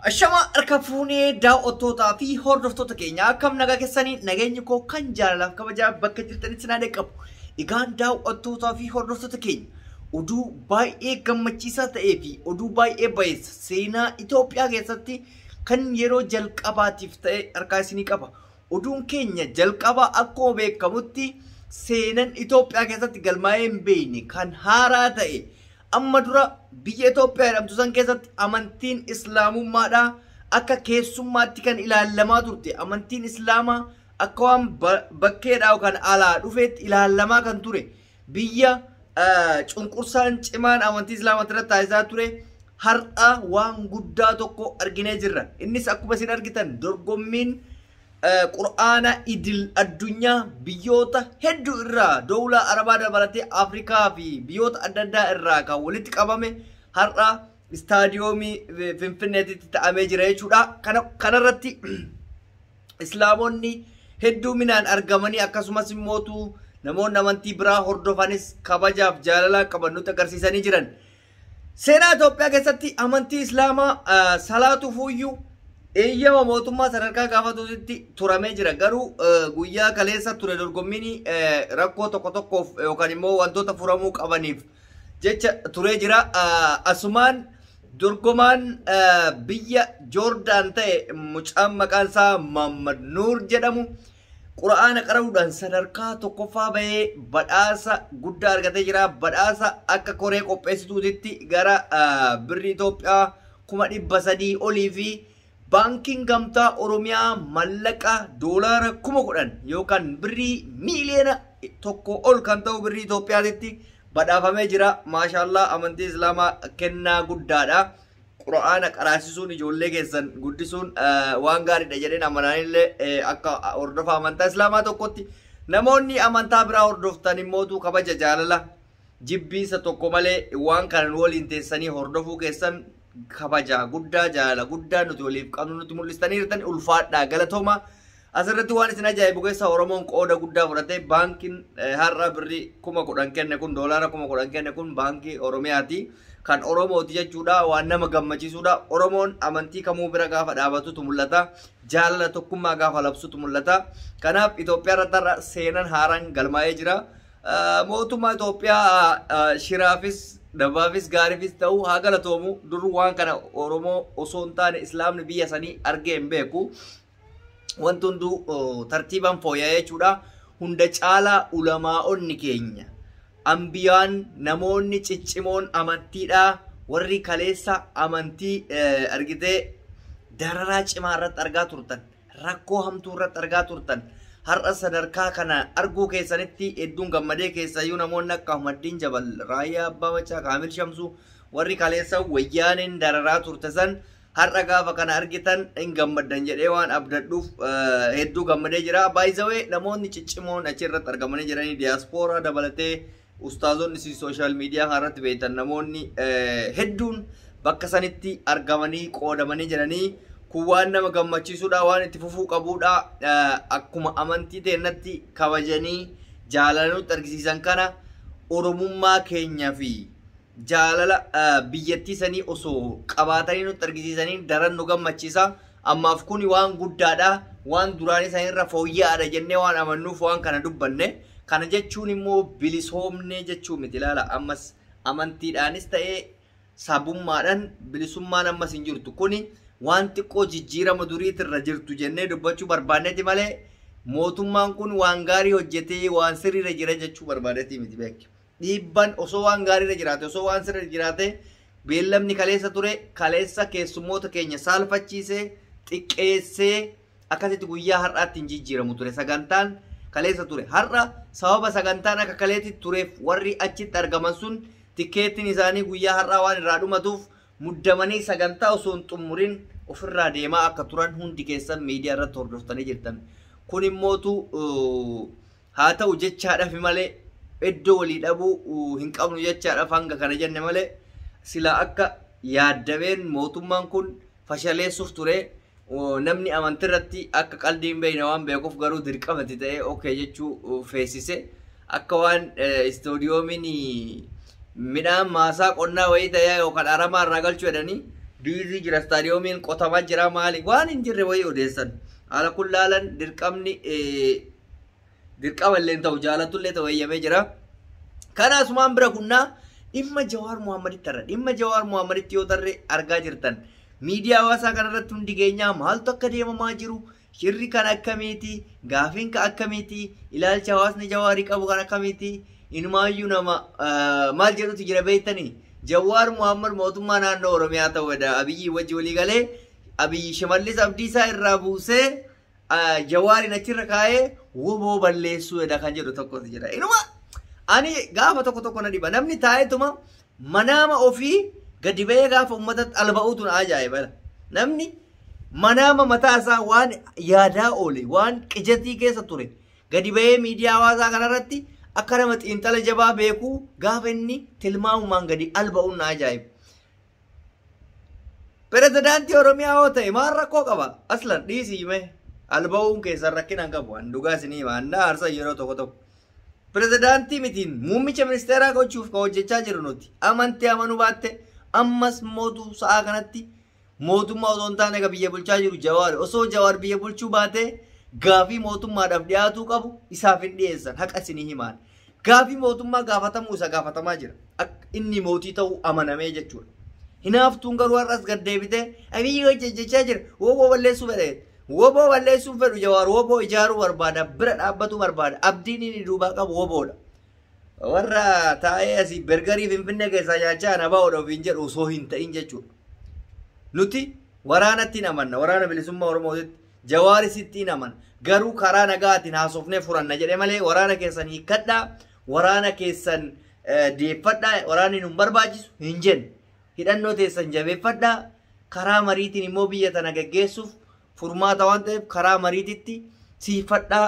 Ashama harka fuunee daawwattootaa fi hordoftoota keenya akkam nagaa keessanii nageenyi koo kan jaalalaaf kabajaa bakka jirtanitti naannee qabu. Egaan daawwattootaa fi hordoftoota keenya oduu baay'ee gammachiisaa ta'ee fi oduu baay'ee bayeessa seenaa Itoophiyaa keessatti kan yeroo jalqabaatiif ta'e harkaa isinii qaba. Oduun keenya jalqabaa akkuma beekamutti seenaan Itoophiyaa keessatti galmaa'ee hin beekne kan haaraa ta'e. Amma dura biyya Itoophiyaa jedhamtu san keessatti amantiin Islaamummaadha akka keessummaatti kan ilaalamaa turte. Amantiin Islaamaa akka waan bakkeedhaa yookaan alaa dhufeetti ilaalamaa kan ture. Biyya cunqursaan cimaan amantii Islaamaa irratti taasisaa ture. Har'a waan guddaa tokko arginee jirra. Innis akkuma isin argitan dorgommiin Qur'aana idil addunyaa biyyoota hedduu irraa dawlaa Arabaa dabalatee Afrikaa fi biyyoota adda addaa irraa kan walitti qabame har'a istaadiyoomii Finfinneetti ta'amee jira jechuudha. Kanarratti Islaamonni hedduminaan argamanii akkasumas immoo namoonni amantii biraa hordofanis kabajaaf jaalala qaban nutti agarsiisanii jiran. Seenaa Itoophiyaa keessatti amantii Islaamaa salaatu fuuyyuu eeyyama mootummaa sadarkaa gaafatuutti turamee jira. Garuu guyyaa kaleessa ture dorgommiin rakkoo tokko tokkoof yookaan immoo wantoota furamuu qabaniif jecha turee jira. Asumaan dorgomaan biyya Joordaan ta'e mucaan maqaan isaa Muhammad Nuur jedhamu Qur'aana qara'uudhaan sadarkaa tokkoffaa bahee badhaasa guddaa argatee jira. Badhaasa akka koree qopheessituutitti gara birrii Itoophiyaa 300,000 olii fi Banking gamtaa Oromiyaa mallaqa doolaara 10,000 yookaan birrii miiliyoona 1 ol kan ta'u birrii Itoophiyaatti badhaafamee jira. Maashaallah amantii Islaamaa kennaa guddaadha. Qur'aana qaraasisuun ijoollee keessan guddisuun waan gaariidha jedheen amananillee akka hordofaa amantaa Islaamaa tokkotti namoonni amantaa biraa hordoftan immoo kabaja jaalala jibbiisa tokko malee waan kanan waliin teessanii hordofuu keessan kabaja guddaa jaalala guddaa nuti waliif qabnu nuti mul'istanii jirtan ulfaadhaa galatooma. Asirratti waan isin ajaa'ibu keessa Oromoon qooda guddaa fudhatee baankiin har'a birrii 10,000 kenne kun doolaara 10,000 kenne kun baankii Oromiyaati kan Oromooti jechuudha. Waan nama gammachiisudha. Oromoon amantii kamuu bira gaafa dhaabatutu mul'ata. Jaalala tokkummaa gaafa labsutu mul'ata. Kanaaf Itoophiyaa irratti seenaan haaraan galmaa'ee jira. Mootummaa Itoophiyaa shiraafis dabaafis gaariifis ta'uu haa galatoomu. Dur waan kana Oromoo osoo hin taane Islaamni biyya sanii argee hin beeku. Wanti hunduu tartiibaan fooyya'ee jechuudha. Hunda caalaa ulamaa'onni keenya ambiyaan namoonni ciccimoon amantiidha warri kaleessa amantii argitee dararaa cimaa irratti argaa turtan rakkoo hamtuu irratti argaa turtan har'a sadarkaa kana arguu keessanitti hedduun gammadee keessayyuu namoonni akka Ahmadiin Jabal Raayyaa Abbaa Machaa Kaamil Shamsuu warri kaleessa wayyaaniin dararaa turte san har'a gaafa kana argitan hin gammaddan jedhee waan abdadhuuf hedduu gammadee jira. Baay'isawee namoonni ciccimoon achirratti argamanii jiranii diiyaaspooraa dabalatee ustaazonni sooshaal miidiyaa irratti beektan namoonni hedduun bakka sanitti argamanii qoodamanii jiranii kun waan nama gammachiisudha waan itti fufuu qabudha. Akkuma amantii teennatti kabajanii jaalala nutti argisiisan kana oromummaa keenyaa fi jaalala biyyattii sanii osoo qabaatanii nutti argisiisanii daran nu gammachiisa. Ammaaf kun waan guddaadha waan duraanii sanirra fooyya'aadha jennee waan amannuuf waan kana dubbanne. Kana jechuun immoo bilisoomnee jechuu miti ilaala. Ammas amantiidhaanis ta'ee sabummaadhaan bilisummaan ammas hin jirtu. Kuni waan xiqqoo jijjiirama duriitirra jirtu jennee dubbachuu barbaanneeti malee mootummaan kun waan gaarii hojjetee waan sirriirra jira jechuu barbaadeeti miti beekne. Dhiibban osoo waan gaariirra jiraate osoo waan sirriirra jiraate beellamni kaleessa ture kaleessa keessummoota keenya saalfachiisee xiqqeessee akkasitti guyyaa har'aatti hin jijjiiramu ture sagantaan. Kaleessa ture har'a sababa sagantaan akka kaleetti tureef warri achitti argaman sun tikeettiin isaanii guyyaa har'aa waan irraa dhumatuuf muddamanii sagantaa osoo hin xumurin ofirraa deemaa akka turan hundi keessan miidiyaa irratti hordoftanii jirtan. Kun immootu haa ta'u jechaadhaaf malee iddoo walii dhabuu hin qabnu jechaadhaaf hanga kana jenne malee sila akka yaaddameen mootummaan kun fashaleessuuf ture. Namni amantirratti akka qaldiin beeyna waan beekuuf garuu dirqamati ta'ee okay jechuu feesise akka waan istoodiyoomiin midhaan maasaa qonnaa wayii ta'ee yookaan aramaa irraa galchuu jedhanii diizii jira staadiyoomiin qotamaa jira maali waan hin jirre wayii odeessan haala kun laalan dirqama illee ta'u jaalatullee ta'u eeyyamee jira. Kanaasumaan bira kunnaa dhimma Jawaar Mohammaditti tarra dhimma Jawaar Mohammaditti yoo tarre argaa jirtan miidiyaa hawaasaa kanarratti hundi keenyaa maaltu akka deemamaa jiru shirri kan akkamiiti gaafiin kan akkamiiti ilaalcha hawaasni Jawaarii qabu kan akkamiiti inumaayyuu nama maal jedhutu jira beektanii Jawaar Mohammad mootummaa naannoo Oromiyaa ta'uudha Abiyyi wajji walii galee Abiyyi Shimallis Abdiisaa irraa buusee Jawaariin achirra kaa'ee woboo balleessuudha kan jedhu tokkotu jira. Inuma ani gaafa tokko na dhiba namni taa'eetuma manaama ofii gadi ba'ee gaafa uummata alba'uutu na ajaa'iba. Namni manaama mataa isaa waan yaadaa oole waan qijatii keessa ture gadi ba'ee miidiyaa hawaasaa kanarratti akka nama xiinxala jabaa beekuu gaafa inni tilmaamumaan gadi alba'uun na ajaa'iba. Pirezidaantii Oromiyaa yoo ta'e maal rakkoo qaba? Aslan dhiisii hime alba'uun keessan rakkinaan qabu waan dhugaa isinii waan aarsa yeroo tokko. Pirezidaantii mitiin muummicha ministeeraa gochuuf ka hojjechaa jiru nuti amantii amanuu baatte ammas mootuu sa'a kanatti mootummaa osoo hin taane biyya bulchaa jiru Jawaar osoo Jawaar biyya bulchuu baate gaafii mootummaadhaaf dhiyaatuu qabu isaaf hin dhiyeessan haqa isinii himaan gaafii mootummaa gaafatamuu isa gaafatamaa jira inni mootii ta'uu amanamee jechuudha. Hinaaftuun garuu har'as gad deebitee Abiyyi hojjechaa jira woboo balleessuu fedhe woboo balleessuun fedhu Jawaar woboo ijaaruu barbaada bira dhaabbatu barbaada abdiin inni duubaa qabu woboodha. Warra taa'ee asii bergarii Finfinnee keessaa nyaachaa na ba'uudha ofiin jedhu osoo hin ta'in jechuudha. Nuti waraanatti hin amanna waraana bilisummaa Oromootitti Jawaarisitti hin amanna garuu karaa nagaatiin haasofnee furanna jedhe malee waraana keessan hiikkadhaa waraana keessan deeffadhaa waraanni nu barbaachisu hin jenne hidhannoo teessan jabeeffadhaa karaa mariitiin immoo biyya tana gaggeessuuf furmaata waan ta'eef karaa mariititti siifadhaa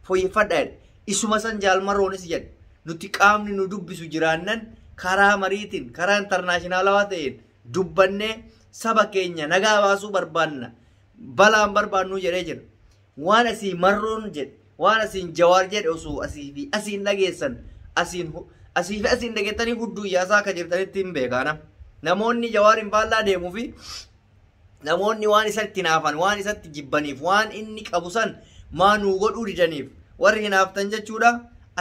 fooyyeffadhaa jedhe isuma san jaalmarroonis jedhe nuti qaamni nu dubbisu jiraannan karaa mariitiin karaa intarnaashinaalaawaa ta'een dubbannee saba keenya nagaa baasuu barbaanna balaan barbaannu jedhee jira waan asii marroon jedhe waan asiin Jawaar jedhe osoo asii asiin dhageessan asiin dhageettanii hudduu iyyaasaa akka jirtanitti hin beekaana namoonni Jawaar hin faallaa deemuu fi namoonni waan isatti naafan waan isatti jibbaniif waan inni qabu san maanuu godhuu didaniif warri hinaaftan jechuudha.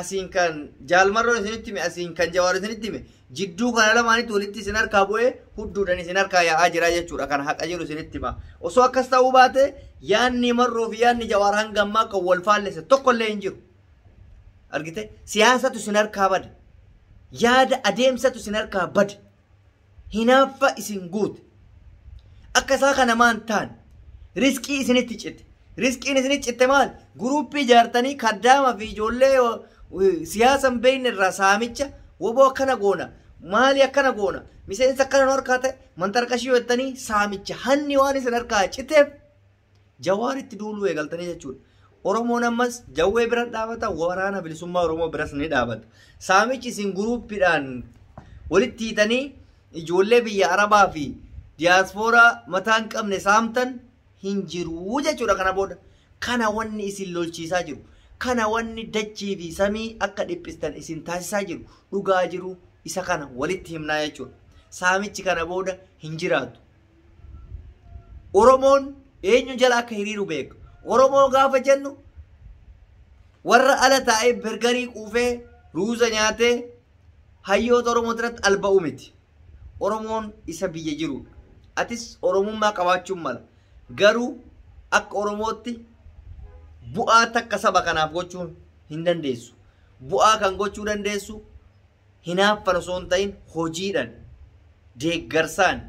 Asiin kan jaalmarroon isinitti hime asiin kan Jawaar isinitti hime jidduu kana lamaanitti walitti isin harkaa bu'ee hudduudhaan isin harkaa yaa'aa jira jechuudha kan haqa jiru isinitti hima. Osoo akkas ta'uu baate yaanni marroo fi yaanni Jawaar hanga ammaa kan wal faallesse tokkollee hin jiru. Argite siyaasatu isin harkaa bade yaada adeemsatu isin harkaa bade hinaaffa isin guute akka isaa kana maan taan riskii isinitti citte riskiin isinitti citte maal guruuppii ijaartanii kaddaama fi ijoollee siyaasan beeyne irraa saamicha woboo akkana goona maali akkana goona miseensa akkana harkaa ta'e mantarqashii jettanii saamicha hanni waan isin harkaa citeef Jawaaritti duuluu eegaltanii jechuudha. Oromoon ammas jawwee bira dhaabata waraana bilisummaa Oromoo biras ni dhaabata. Saamichi isin guruuppiidhaan walitti hiitanii ijoollee biyya Arabaa fi diyaaspooraa mataa hin qabne saamtan hin jiru jechuudha kana booda. Kana wanni isin lolchiisaa jiru. Kana wanni dachii fi samii akka dhiphistan isin taasisaa jiru. Dhugaa jiru isa kana walitti himnaa jechuudha. Saamichi kana booda hin jiraatu. Oromoon eenyu jala akka hiriiru beeka. Oromoo gaafa jennu warra ala taa'ee bergarii quufee ruuza nyaatee hayyoota Oromoo irratti alba'u miti. Oromoon isa biyya jirudha. Atis Oromummaa qabaachuun mala. Garuu akka Oromootti bu'aa takka saba kanaaf gochuu hin dandeessu. Bu'aa kan gochuu dandeessu hinaaffan osoo hin ta'in hojiidhaan deeggarsaan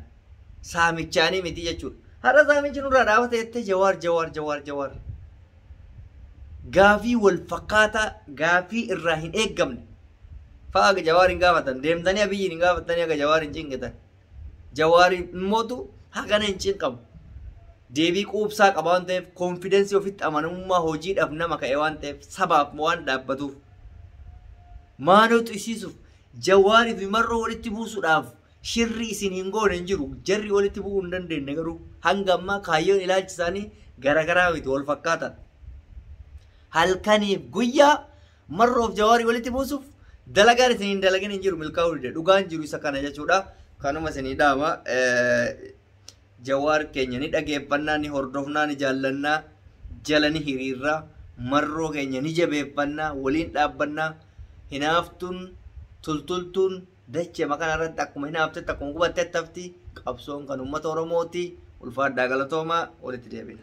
saamichaanii miti jechuudha. Har'a saamichi nurraa dhaabate jettee Jawaar. Gaafii wal fakkaataa gaafii irraa hin eeggamne. Fa'aa Jawaar hin gaafatan. Deemtanii Abiyyiin hin gaafatanii akka Jawaar hin cinqitan. Jawaar immootu hagana hin cinqamu. Deebii quubsaa qaba waan ta'eef konfidensii ofitti amanamummaa hojiidhaaf nama ka'e waan ta'eef sabaaf waan dhaabbatuuf. Maalootu isiisuuf Jawaariif marroo walitti buusuudhaaf shirri isin hin goone hin jiru. Jarri walitti bu'uu hin dandeenye garuu hanga ammaa kaayyoon ilaalchi isaanii garagaraa miti wal fakkaatan. Halkaniif guyyaa marroof Jawaarii walitti buusuuf dalagaan isin hin dalagin hin jiru milkaa'uu dide dhugaan jiru isa kana jechuudha. Kanuma isinii dhaama. Jawaar keenya ni dhageeffannaa ni hordofnaa ni jaallannaa jalani hiriirraa marroo keenya ni jabeeffannaa waliin dhaabbannaa hinaaftuun tultultuun dachee maqaan irratti akkuma hinaaftetti akkuma gubattee tafti qabsoon kan uummata Oromooti ulfaadhaa galatoomaa walitti deebina.